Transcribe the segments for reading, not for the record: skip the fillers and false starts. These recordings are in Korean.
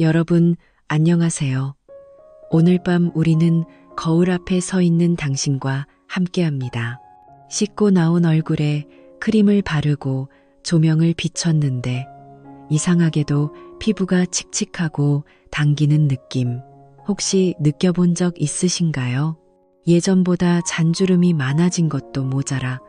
여러분, 안녕하세요. 오늘 밤 우리는 거울 앞에 서 있는 당신과 함께합니다. 씻고 나온 얼굴에 크림을 바르고 조명을 비췄는데 이상하게도 피부가 칙칙하고 당기는 느낌 혹시 느껴본 적 있으신가요? 예전보다 잔주름이 많아진 것도 모자라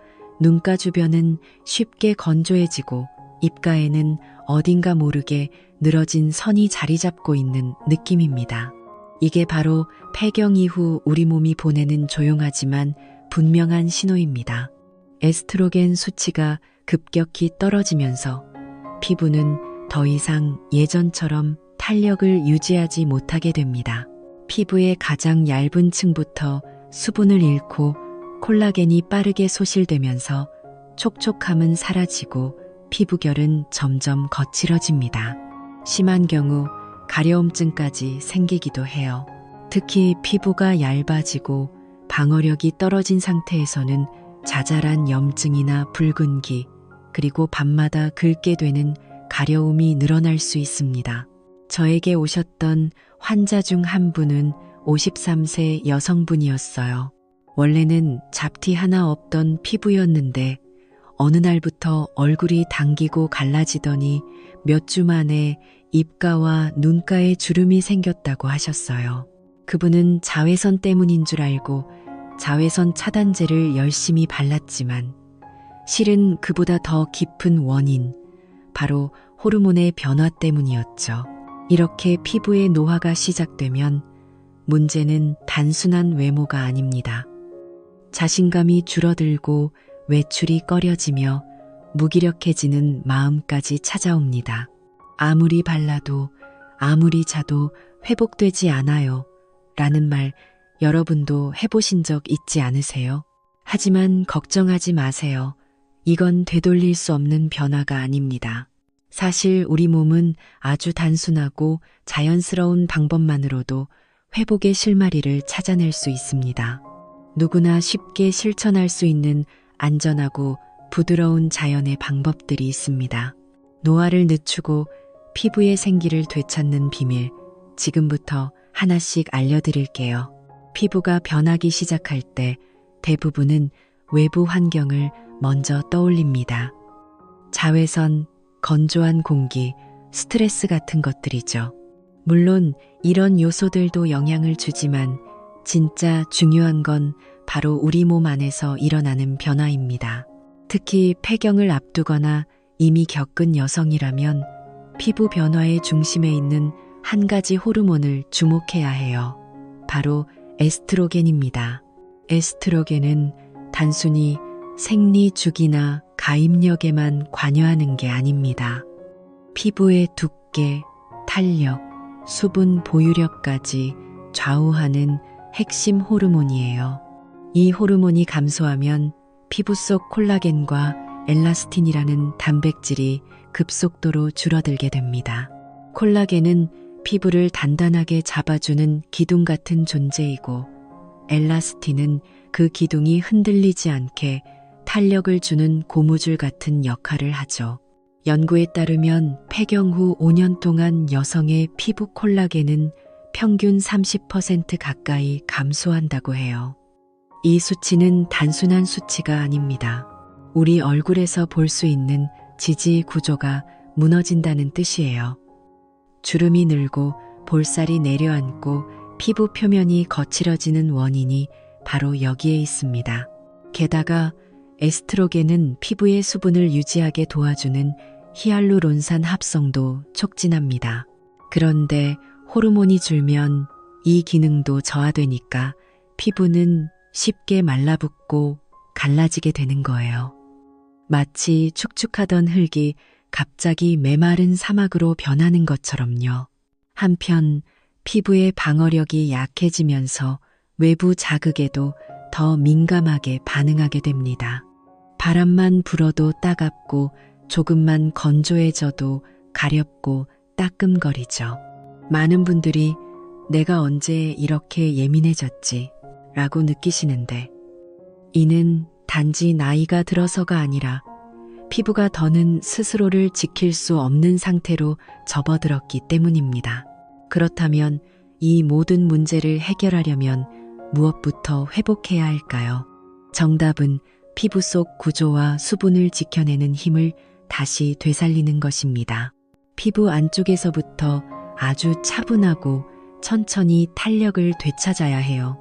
눈가 주변은 쉽게 건조해지고 입가에는 어딘가 모르게 늘어진 선이 자리 잡고 있는 느낌입니다. 이게 바로 폐경 이후 우리 몸이 보내는 조용하지만 분명한 신호입니다. 에스트로겐 수치가 급격히 떨어지면서 피부는 더 이상 예전처럼 탄력을 유지하지 못하게 됩니다. 피부의 가장 얇은 층부터 수분을 잃고 콜라겐이 빠르게 소실되면서 촉촉함은 사라지고 피부결은 점점 거칠어집니다. 심한 경우 가려움증까지 생기기도 해요. 특히 피부가 얇아지고 방어력이 떨어진 상태에서는 자잘한 염증이나 붉은기, 그리고 밤마다 긁게 되는 가려움이 늘어날 수 있습니다. 저에게 오셨던 환자 중 한 분은 53세 여성분이었어요. 원래는 잡티 하나 없던 피부였는데 어느 날부터 얼굴이 당기고 갈라지더니 몇 주 만에 입가와 눈가에 주름이 생겼다고 하셨어요. 그분은 자외선 때문인 줄 알고 자외선 차단제를 열심히 발랐지만 실은 그보다 더 깊은 원인, 바로 호르몬의 변화 때문이었죠. 이렇게 피부의 노화가 시작되면 문제는 단순한 외모가 아닙니다. 자신감이 줄어들고 외출이 꺼려지며 무기력해지는 마음까지 찾아옵니다. 아무리 발라도 아무리 자도 회복되지 않아요 라는 말 여러분도 해보신 적 있지 않으세요? 하지만 걱정하지 마세요. 이건 되돌릴 수 없는 변화가 아닙니다. 사실 우리 몸은 아주 단순하고 자연스러운 방법만으로도 회복의 실마리를 찾아낼 수 있습니다. 누구나 쉽게 실천할 수 있는 안전하고 부드러운 자연의 방법들이 있습니다. 노화를 늦추고 피부의 생기를 되찾는 비밀, 지금부터 하나씩 알려드릴게요. 피부가 변하기 시작할 때 대부분은 외부 환경을 먼저 떠올립니다. 자외선, 건조한 공기, 스트레스 같은 것들이죠. 물론 이런 요소들도 영향을 주지만 진짜 중요한 건 바로 우리 몸 안에서 일어나는 변화입니다. 특히 폐경을 앞두거나 이미 겪은 여성이라면 피부 변화의 중심에 있는 한 가지 호르몬을 주목해야 해요. 바로 에스트로겐입니다. 에스트로겐은 단순히 생리주기나 가임력에만 관여하는 게 아닙니다. 피부의 두께, 탄력, 수분 보유력까지 좌우하는 핵심 호르몬이에요. 이 호르몬이 감소하면 피부 속 콜라겐과 엘라스틴이라는 단백질이 급속도로 줄어들게 됩니다. 콜라겐은 피부를 단단하게 잡아주는 기둥 같은 존재이고 엘라스틴은 그 기둥이 흔들리지 않게 탄력을 주는 고무줄 같은 역할을 하죠. 연구에 따르면 폐경 후 5년 동안 여성의 피부 콜라겐은 평균 30% 가까이 감소한다고 해요. 이 수치는 단순한 수치가 아닙니다. 우리 얼굴에서 볼 수 있는 지지 구조가 무너진다는 뜻이에요. 주름이 늘고 볼살이 내려앉고 피부 표면이 거칠어지는 원인이 바로 여기에 있습니다. 게다가 에스트로겐은 피부의 수분을 유지하게 도와주는 히알루론산 합성도 촉진합니다. 그런데 호르몬이 줄면 이 기능도 저하되니까 피부는 쉽게 말라붙고 갈라지게 되는 거예요. 마치 축축하던 흙이 갑자기 메마른 사막으로 변하는 것처럼요. 한편 피부의 방어력이 약해지면서 외부 자극에도 더 민감하게 반응하게 됩니다. 바람만 불어도 따갑고 조금만 건조해져도 가렵고 따끔거리죠. 많은 분들이 내가 언제 이렇게 예민해졌지? 라고 느끼시는데 이는 단지 나이가 들어서가 아니라 피부가 더는 스스로를 지킬 수 없는 상태로 접어들었기 때문입니다. 그렇다면 이 모든 문제를 해결하려면 무엇부터 회복해야 할까요? 정답은 피부 속 구조와 수분을 지켜내는 힘을 다시 되살리는 것입니다. 피부 안쪽에서부터 아주 차분하고 천천히 탄력을 되찾아야 해요.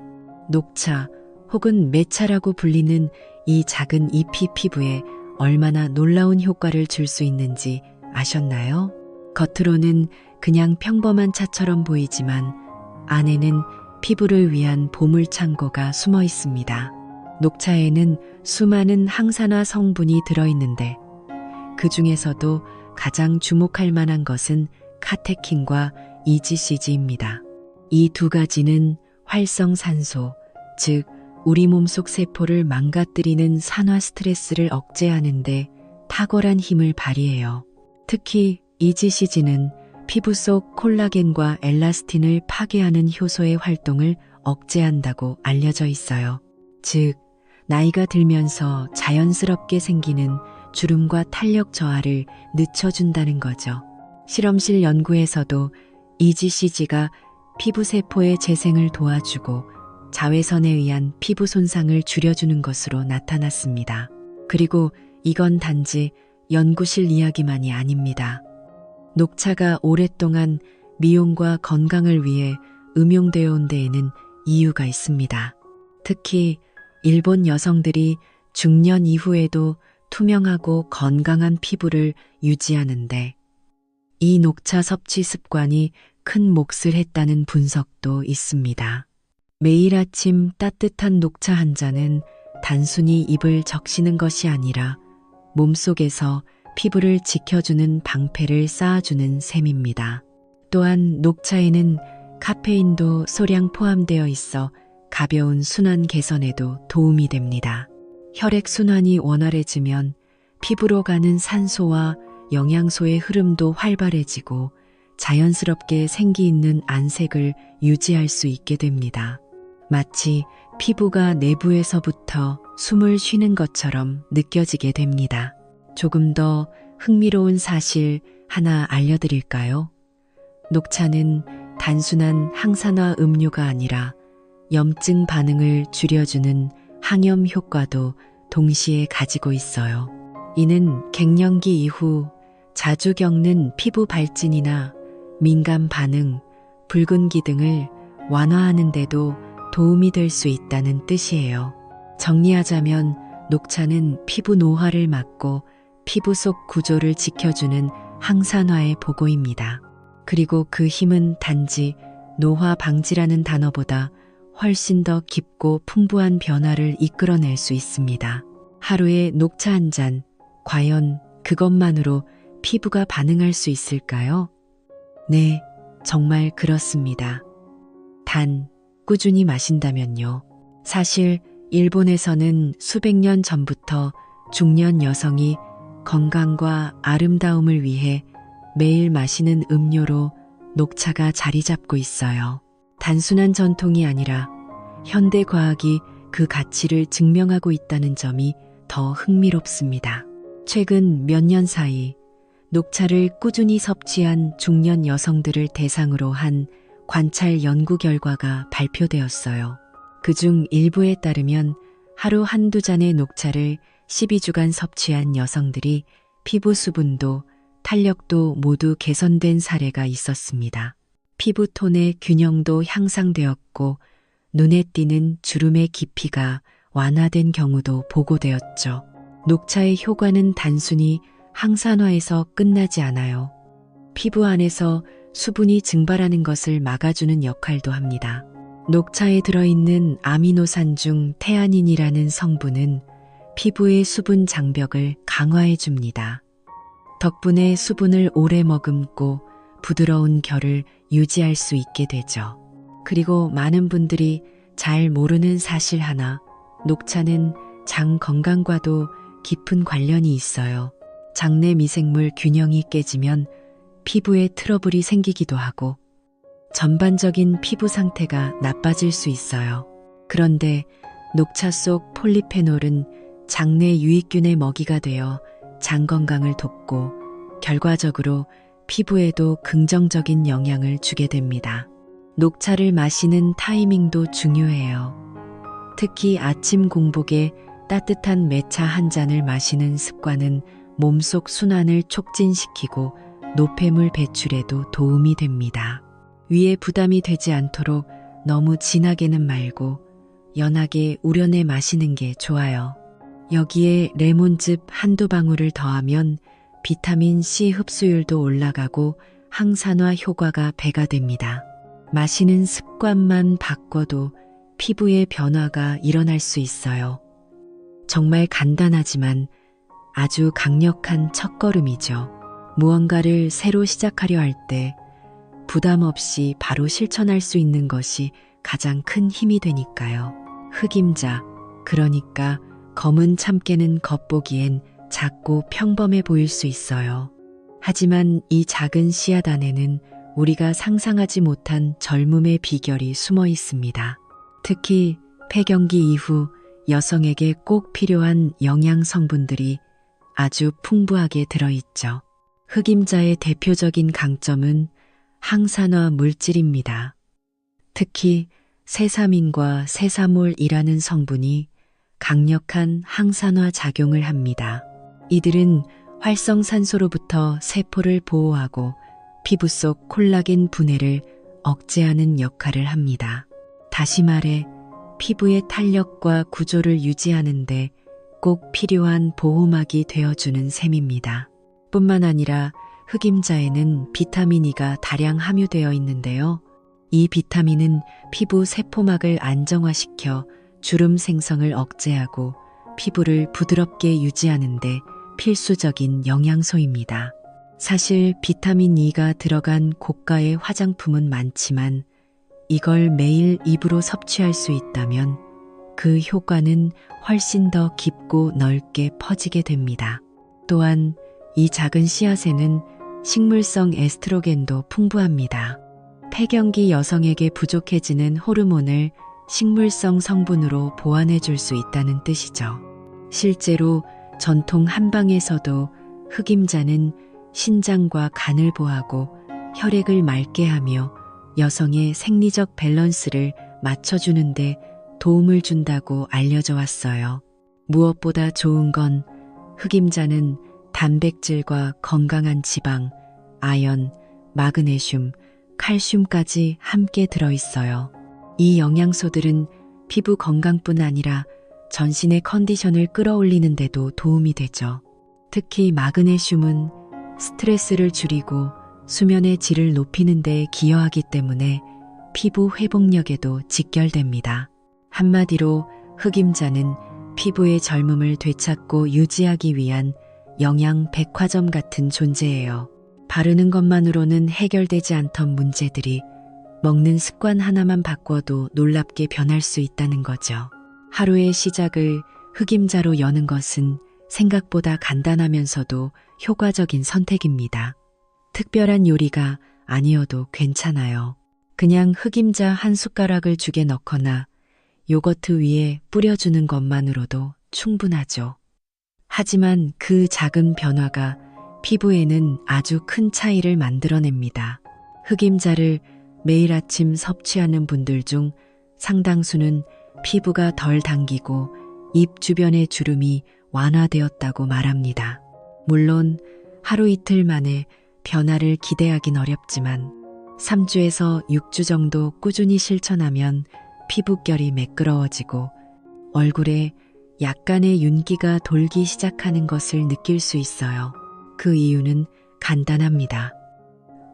녹차 혹은 매차라고 불리는 이 작은 잎이 피부에 얼마나 놀라운 효과를 줄 수 있는지 아셨나요? 겉으로는 그냥 평범한 차처럼 보이지만 안에는 피부를 위한 보물창고가 숨어 있습니다. 녹차에는 수많은 항산화 성분이 들어있는데 그 중에서도 가장 주목할 만한 것은 카테킨과 EGCG입니다. 이 두 가지는 활성산소, 즉 우리 몸속 세포를 망가뜨리는 산화 스트레스를 억제하는데 탁월한 힘을 발휘해요. 특히 EGCG는 피부 속 콜라겐과 엘라스틴을 파괴하는 효소의 활동을 억제한다고 알려져 있어요. 즉, 나이가 들면서 자연스럽게 생기는 주름과 탄력 저하를 늦춰준다는 거죠. 실험실 연구에서도 EGCG가 피부 세포의 재생을 도와주고 자외선에 의한 피부 손상을 줄여주는 것으로 나타났습니다. 그리고 이건 단지 연구실 이야기만이 아닙니다. 녹차가 오랫동안 미용과 건강을 위해 응용되어 온 데에는 이유가 있습니다. 특히 일본 여성들이 중년 이후에도 투명하고 건강한 피부를 유지하는데 이 녹차 섭취 습관이 큰 몫을 했다는 분석도 있습니다. 매일 아침 따뜻한 녹차 한 잔은 단순히 입을 적시는 것이 아니라 몸속에서 피부를 지켜주는 방패를 쌓아주는 셈입니다. 또한 녹차에는 카페인도 소량 포함되어 있어 가벼운 순환 개선에도 도움이 됩니다. 혈액순환이 원활해지면 피부로 가는 산소와 영양소의 흐름도 활발해지고 자연스럽게 생기 있는 안색을 유지할 수 있게 됩니다. 마치 피부가 내부에서부터 숨을 쉬는 것처럼 느껴지게 됩니다. 조금 더 흥미로운 사실 하나 알려드릴까요? 녹차는 단순한 항산화 음료가 아니라 염증 반응을 줄여주는 항염 효과도 동시에 가지고 있어요. 이는 갱년기 이후 자주 겪는 피부 발진이나 민감 반응, 붉은기 등을 완화하는 데도 도움이 될 수 있다는 뜻이에요. 정리하자면 녹차는 피부 노화를 막고 피부 속 구조를 지켜주는 항산화의 보고입니다. 그리고 그 힘은 단지 노화 방지라는 단어보다 훨씬 더 깊고 풍부한 변화를 이끌어낼 수 있습니다. 하루에 녹차 한 잔, 과연 그것만으로 피부가 반응할 수 있을까요? 네, 정말 그렇습니다. 단, 꾸준히 마신다면요. 사실 일본에서는 수백 년 전부터 중년 여성이 건강과 아름다움을 위해 매일 마시는 음료로 녹차가 자리 잡고 있어요. 단순한 전통이 아니라 현대 과학이 그 가치를 증명하고 있다는 점이 더 흥미롭습니다. 최근 몇 년 사이 녹차를 꾸준히 섭취한 중년 여성들을 대상으로 한 관찰 연구 결과가 발표되었어요. 그중 일부에 따르면 하루 한두 잔의 녹차를 12주간 섭취한 여성들이 피부 수분도 탄력도 모두 개선된 사례가 있었습니다. 피부톤의 균형도 향상되었고 눈에 띄는 주름의 깊이가 완화된 경우도 보고되었죠. 녹차의 효과는 단순히 항산화에서 끝나지 않아요. 피부 안에서 수분이 증발하는 것을 막아주는 역할도 합니다. 녹차에 들어있는 아미노산 중 테아닌이라는 성분은 피부의 수분 장벽을 강화해 줍니다. 덕분에 수분을 오래 머금고 부드러운 결을 유지할 수 있게 되죠. 그리고 많은 분들이 잘 모르는 사실 하나, 녹차는 장 건강과도 깊은 관련이 있어요. 장내 미생물 균형이 깨지면 피부에 트러블이 생기기도 하고 전반적인 피부 상태가 나빠질 수 있어요. 그런데 녹차 속 폴리페놀은 장내 유익균의 먹이가 되어 장 건강을 돕고 결과적으로 피부에도 긍정적인 영향을 주게 됩니다. 녹차를 마시는 타이밍도 중요해요. 특히 아침 공복에 따뜻한 매차 한 잔을 마시는 습관은 몸속 순환을 촉진시키고 노폐물 배출에도 도움이 됩니다. 위에 부담이 되지 않도록 너무 진하게는 말고 연하게 우려내 마시는 게 좋아요. 여기에 레몬즙 한두 방울을 더하면 비타민 C 흡수율도 올라가고 항산화 효과가 배가 됩니다. 마시는 습관만 바꿔도 피부의 변화가 일어날 수 있어요. 정말 간단하지만 아주 강력한 첫걸음이죠. 무언가를 새로 시작하려 할 때 부담 없이 바로 실천할 수 있는 것이 가장 큰 힘이 되니까요. 흑임자, 그러니까 검은 참깨는 겉보기엔 작고 평범해 보일 수 있어요. 하지만 이 작은 씨앗 안에는 우리가 상상하지 못한 젊음의 비결이 숨어 있습니다. 특히 폐경기 이후 여성에게 꼭 필요한 영양 성분들이 아주 풍부하게 들어있죠. 흑임자의 대표적인 강점은 항산화 물질입니다. 특히 세사민과 세사몰이라는 성분이 강력한 항산화 작용을 합니다. 이들은 활성산소로부터 세포를 보호하고 피부 속 콜라겐 분해를 억제하는 역할을 합니다. 다시 말해 피부의 탄력과 구조를 유지하는 데 꼭 필요한 보호막이 되어주는 셈입니다. 뿐만 아니라 흑임자에는 비타민 E가 다량 함유되어 있는데요. 이 비타민은 피부 세포막을 안정화시켜 주름 생성을 억제하고 피부를 부드럽게 유지하는 데 필수적인 영양소입니다. 사실 비타민 E가 들어간 고가의 화장품은 많지만 이걸 매일 입으로 섭취할 수 있다면 그 효과는 훨씬 더 깊고 넓게 퍼지게 됩니다. 또한 이 작은 씨앗에는 식물성 에스트로겐도 풍부합니다. 폐경기 여성에게 부족해지는 호르몬을 식물성 성분으로 보완해 줄 수 있다는 뜻이죠. 실제로 전통 한방에서도 흑임자는 신장과 간을 보하고 혈액을 맑게 하며 여성의 생리적 밸런스를 맞춰주는데 도움을 준다고 알려져 왔어요. 무엇보다 좋은 건 흑임자는 단백질과 건강한 지방, 아연, 마그네슘, 칼슘까지 함께 들어있어요. 이 영양소들은 피부 건강뿐 아니라 전신의 컨디션을 끌어올리는 데도 도움이 되죠. 특히 마그네슘은 스트레스를 줄이고 수면의 질을 높이는 데 기여하기 때문에 피부 회복력에도 직결됩니다. 한마디로 흑임자는 피부의 젊음을 되찾고 유지하기 위한 영양 백화점 같은 존재예요. 바르는 것만으로는 해결되지 않던 문제들이 먹는 습관 하나만 바꿔도 놀랍게 변할 수 있다는 거죠. 하루의 시작을 흑임자로 여는 것은 생각보다 간단하면서도 효과적인 선택입니다. 특별한 요리가 아니어도 괜찮아요. 그냥 흑임자 한 숟가락을 죽에 넣거나 요거트 위에 뿌려주는 것만으로도 충분하죠. 하지만 그 작은 변화가 피부에는 아주 큰 차이를 만들어냅니다. 흑임자를 매일 아침 섭취하는 분들 중 상당수는 피부가 덜 당기고 입 주변의 주름이 완화되었다고 말합니다. 물론 하루 이틀 만에 변화를 기대하긴 어렵지만 3주에서 6주 정도 꾸준히 실천하면 피부결이 매끄러워지고 얼굴에 약간의 윤기가 돌기 시작하는 것을 느낄 수 있어요. 그 이유는 간단합니다.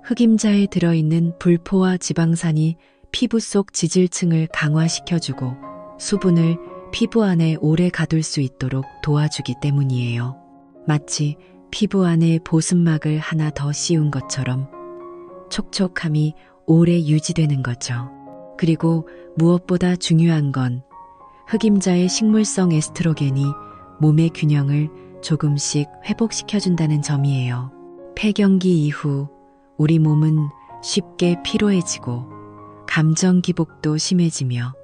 흑임자에 들어있는 불포화 지방산이 피부 속 지질층을 강화시켜주고 수분을 피부 안에 오래 가둘 수 있도록 도와주기 때문이에요. 마치 피부 안에 보습막을 하나 더 씌운 것처럼 촉촉함이 오래 유지되는 거죠. 그리고 무엇보다 중요한 건 흑임자의 식물성 에스트로겐이 몸의 균형을 조금씩 회복시켜준다는 점이에요. 폐경기 이후 우리 몸은 쉽게 피로해지고 감정 기복도 심해지며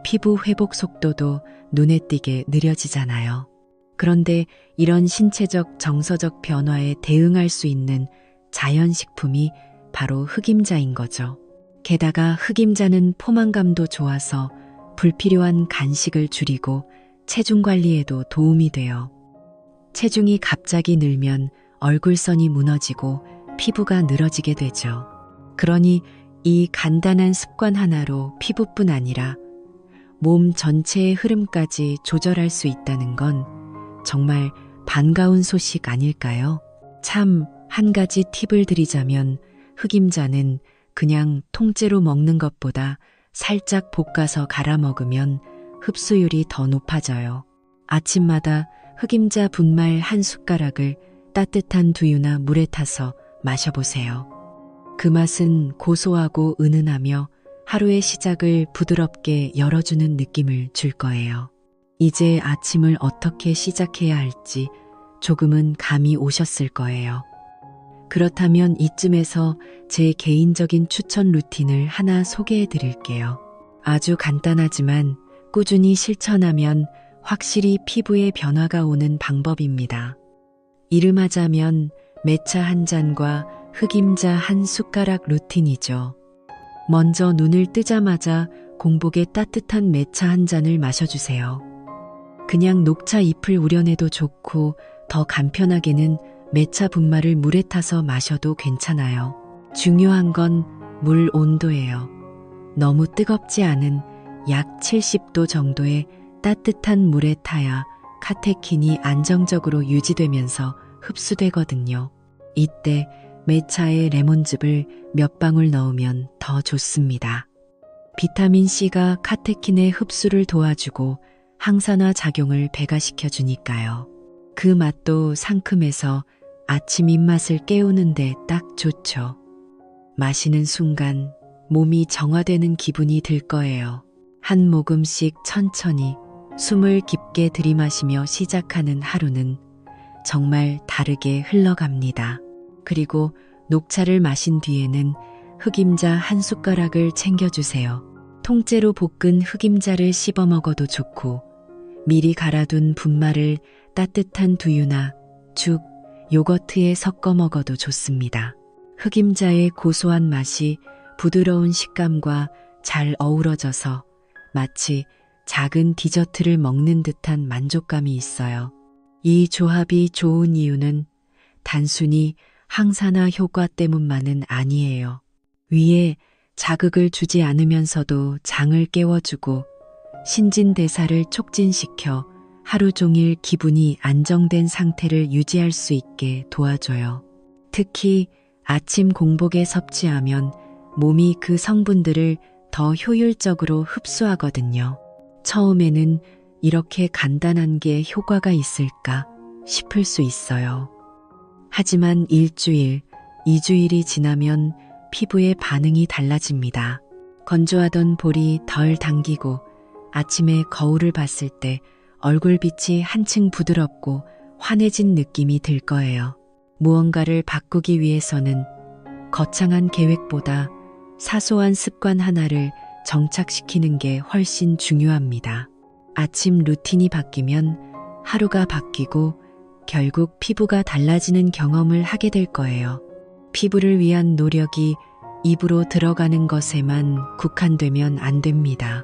피부 회복 속도도 눈에 띄게 느려지잖아요. 그런데 이런 신체적 정서적 변화에 대응할 수 있는 자연식품이 바로 흑임자인 거죠. 게다가 흑임자는 포만감도 좋아서 불필요한 간식을 줄이고 체중 관리에도 도움이 돼요. 체중이 갑자기 늘면 얼굴선이 무너지고 피부가 늘어지게 되죠. 그러니 이 간단한 습관 하나로 피부뿐 아니라 몸 전체의 흐름까지 조절할 수 있다는 건 정말 반가운 소식 아닐까요? 참, 한 가지 팁을 드리자면 흑임자는 그냥 통째로 먹는 것보다 살짝 볶아서 갈아 먹으면 흡수율이 더 높아져요. 아침마다 흑임자 분말 한 숟가락을 따뜻한 두유나 물에 타서 마셔보세요. 그 맛은 고소하고 은은하며 하루의 시작을 부드럽게 열어주는 느낌을 줄 거예요. 이제 아침을 어떻게 시작해야 할지 조금은 감이 오셨을 거예요. 그렇다면 이쯤에서 제 개인적인 추천 루틴을 하나 소개해 드릴게요. 아주 간단하지만 꾸준히 실천하면 확실히 피부에 변화가 오는 방법입니다. 이름하자면 매차 한 잔과 흑임자 한 숟가락 루틴이죠. 먼저 눈을 뜨자마자 공복에 따뜻한 매차 한 잔을 마셔주세요. 그냥 녹차 잎을 우려내도 좋고 더 간편하게는 매차 분말을 물에 타서 마셔도 괜찮아요. 중요한 건 물 온도예요. 너무 뜨겁지 않은 약 70도 정도의 따뜻한 물에 타야 카테킨이 안정적으로 유지되면서 흡수되거든요. 이때 매차에 레몬즙을 몇 방울 넣으면 더 좋습니다. 비타민C가 카테킨의 흡수를 도와주고 항산화 작용을 배가시켜 주니까요. 그 맛도 상큼해서 아침 입맛을 깨우는데 딱 좋죠. 마시는 순간 몸이 정화되는 기분이 들 거예요. 한 모금씩 천천히 숨을 깊게 들이마시며 시작하는 하루는 정말 다르게 흘러갑니다. 그리고 녹차를 마신 뒤에는 흑임자 한 숟가락을 챙겨주세요. 통째로 볶은 흑임자를 씹어 먹어도 좋고 미리 갈아둔 분말을 따뜻한 두유나 죽, 요거트에 섞어 먹어도 좋습니다. 흑임자의 고소한 맛이 부드러운 식감과 잘 어우러져서 마치 작은 디저트를 먹는 듯한 만족감이 있어요. 이 조합이 좋은 이유는 단순히 항산화 효과 때문만은 아니에요. 위에 자극을 주지 않으면서도 장을 깨워주고 신진대사를 촉진시켜 하루 종일 기분이 안정된 상태를 유지할 수 있게 도와줘요. 특히 아침 공복에 섭취하면 몸이 그 성분들을 더 효율적으로 흡수하거든요. 처음에는 이렇게 간단한 게 효과가 있을까 싶을 수 있어요. 하지만 일주일, 2주일이 지나면 피부의 반응이 달라집니다. 건조하던 볼이 덜 당기고 아침에 거울을 봤을 때 얼굴빛이 한층 부드럽고 환해진 느낌이 들 거예요. 무언가를 바꾸기 위해서는 거창한 계획보다 사소한 습관 하나를 정착시키는 게 훨씬 중요합니다. 아침 루틴이 바뀌면 하루가 바뀌고 결국 피부가 달라지는 경험을 하게 될 거예요. 피부를 위한 노력이 입으로 들어가는 것에만 국한되면 안 됩니다.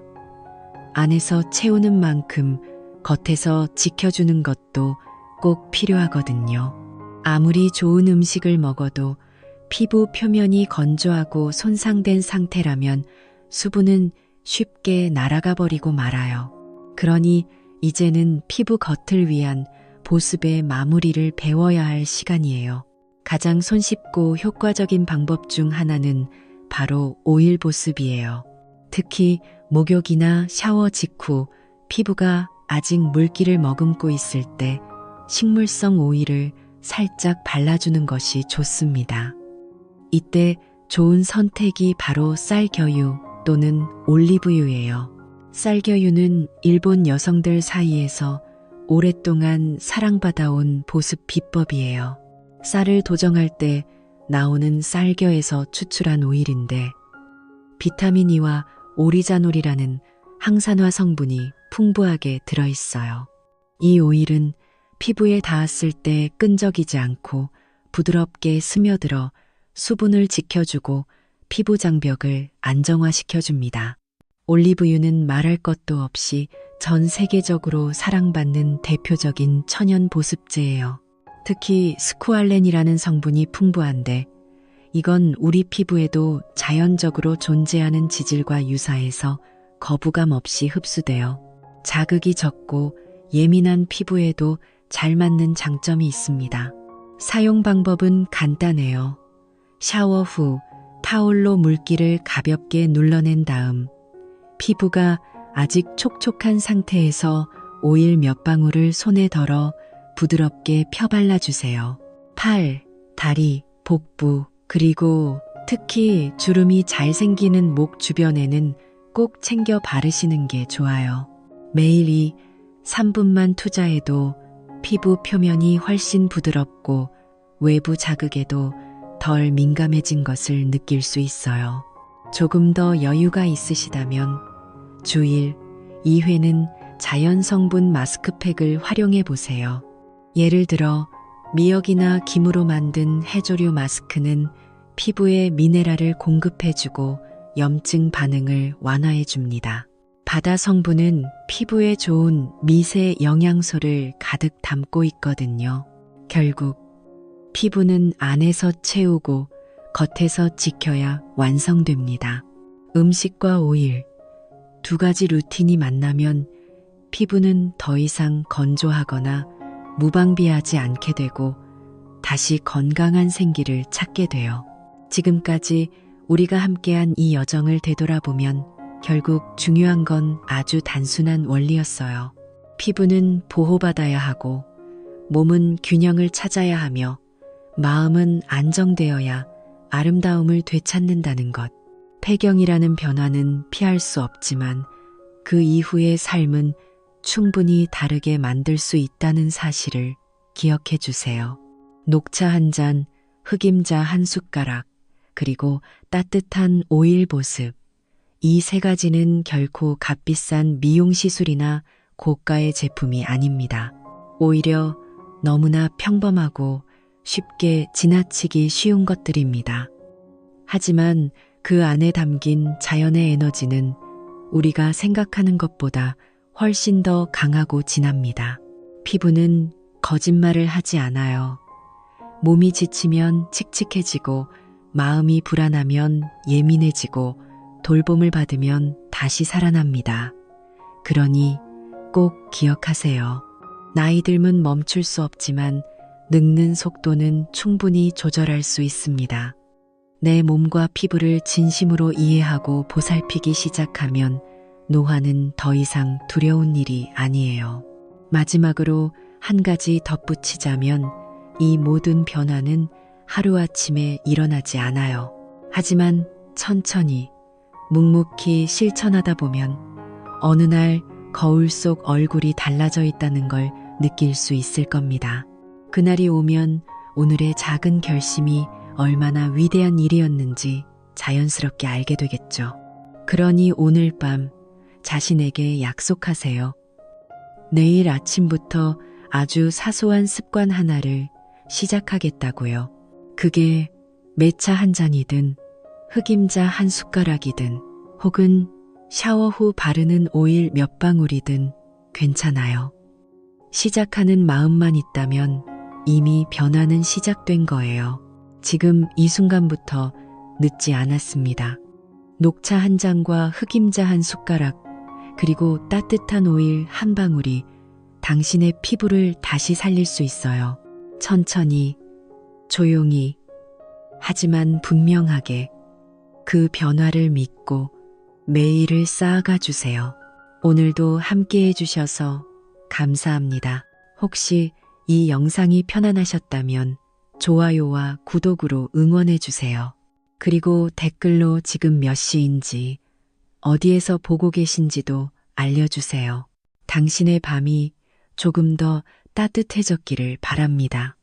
안에서 채우는 만큼 겉에서 지켜주는 것도 꼭 필요하거든요. 아무리 좋은 음식을 먹어도 피부 표면이 건조하고 손상된 상태라면 수분은 쉽게 날아가 버리고 말아요. 그러니 이제는 피부 겉을 위한 보습의 마무리를 배워야 할 시간이에요. 가장 손쉽고 효과적인 방법 중 하나는 바로 오일 보습이에요. 특히 목욕이나 샤워 직후 피부가 아직 물기를 머금고 있을 때 식물성 오일을 살짝 발라주는 것이 좋습니다. 이때 좋은 선택이 바로 쌀겨유 또는 올리브유예요. 쌀겨유는 일본 여성들 사이에서 오랫동안 사랑받아온 보습 비법이에요. 쌀을 도정할 때 나오는 쌀겨에서 추출한 오일인데 비타민 E와 오리자놀이라는 항산화 성분이 풍부하게 들어있어요. 이 오일은 피부에 닿았을 때 끈적이지 않고 부드럽게 스며들어 수분을 지켜주고 피부 장벽을 안정화시켜줍니다. 올리브유는 말할 것도 없이 전 세계적으로 사랑받는 대표적인 천연 보습제예요. 특히 스쿠알렌이라는 성분이 풍부한데 이건 우리 피부에도 자연적으로 존재하는 지질과 유사해서 거부감 없이 흡수되어 자극이 적고 예민한 피부에도 잘 맞는 장점이 있습니다. 사용 방법은 간단해요. 샤워 후 타올로 물기를 가볍게 눌러낸 다음 피부가 아직 촉촉한 상태에서 오일 몇 방울을 손에 덜어 부드럽게 펴발라주세요. 팔, 다리, 복부, 그리고 특히 주름이 잘 생기는 목 주변에는 꼭 챙겨 바르시는 게 좋아요. 매일 3분만 투자해도 피부 표면이 훨씬 부드럽고 외부 자극에도 덜 민감해진 것을 느낄 수 있어요. 조금 더 여유가 있으시다면 주일 2회는 자연 성분 마스크팩을 활용해 보세요. 예를 들어 미역이나 김으로 만든 해조류 마스크는 피부에 미네랄을 공급해주고 염증 반응을 완화해줍니다. 바다 성분은 피부에 좋은 미세 영양소를 가득 담고 있거든요. 결국 피부는 안에서 채우고 겉에서 지켜야 완성됩니다. 음식과 오일, 두 가지 루틴이 만나면 피부는 더 이상 건조하거나 무방비하지 않게 되고 다시 건강한 생기를 찾게 돼요. 지금까지 우리가 함께한 이 여정을 되돌아보면 결국 중요한 건 아주 단순한 원리였어요. 피부는 보호받아야 하고 몸은 균형을 찾아야 하며 마음은 안정되어야 아름다움을 되찾는다는 것. 폐경이라는 변화는 피할 수 없지만 그 이후의 삶은 충분히 다르게 만들 수 있다는 사실을 기억해 주세요. 녹차 한 잔, 흑임자 한 숟가락, 그리고 따뜻한 오일 보습. 이 세 가지는 결코 값비싼 미용 시술이나 고가의 제품이 아닙니다. 오히려 너무나 평범하고 쉽게 지나치기 쉬운 것들입니다. 하지만 그 안에 담긴 자연의 에너지는 우리가 생각하는 것보다 훨씬 더 강하고 진합니다. 피부는 거짓말을 하지 않아요. 몸이 지치면 칙칙해지고 마음이 불안하면 예민해지고 돌봄을 받으면 다시 살아납니다. 그러니 꼭 기억하세요. 나이 들면 멈출 수 없지만 늙는 속도는 충분히 조절할 수 있습니다. 내 몸과 피부를 진심으로 이해하고 보살피기 시작하면 노화는 더 이상 두려운 일이 아니에요. 마지막으로 한 가지 덧붙이자면 이 모든 변화는 하루아침에 일어나지 않아요. 하지만 천천히 묵묵히 실천하다 보면 어느 날 거울 속 얼굴이 달라져 있다는 걸 느낄 수 있을 겁니다. 그날이 오면 오늘의 작은 결심이 얼마나 위대한 일이었는지 자연스럽게 알게 되겠죠. 그러니 오늘 밤 자신에게 약속하세요. 내일 아침부터 아주 사소한 습관 하나를 시작하겠다고요. 그게 매차 한 잔이든 흑임자 한 숟가락이든 혹은 샤워 후 바르는 오일 몇 방울이든 괜찮아요. 시작하는 마음만 있다면 이미 변화는 시작된 거예요. 지금 이 순간부터 늦지 않았습니다. 녹차 한 잔과 흑임자 한 숟가락, 그리고 따뜻한 오일 한 방울이 당신의 피부를 다시 살릴 수 있어요. 천천히, 조용히, 하지만 분명하게 그 변화를 믿고 매일을 쌓아가 주세요. 오늘도 함께 해주셔서 감사합니다. 혹시 이 영상이 편안하셨다면 좋아요와 구독으로 응원해주세요. 그리고 댓글로 지금 몇 시인지, 어디에서 보고 계신지도 알려주세요. 당신의 밤이 조금 더 따뜻해졌기를 바랍니다.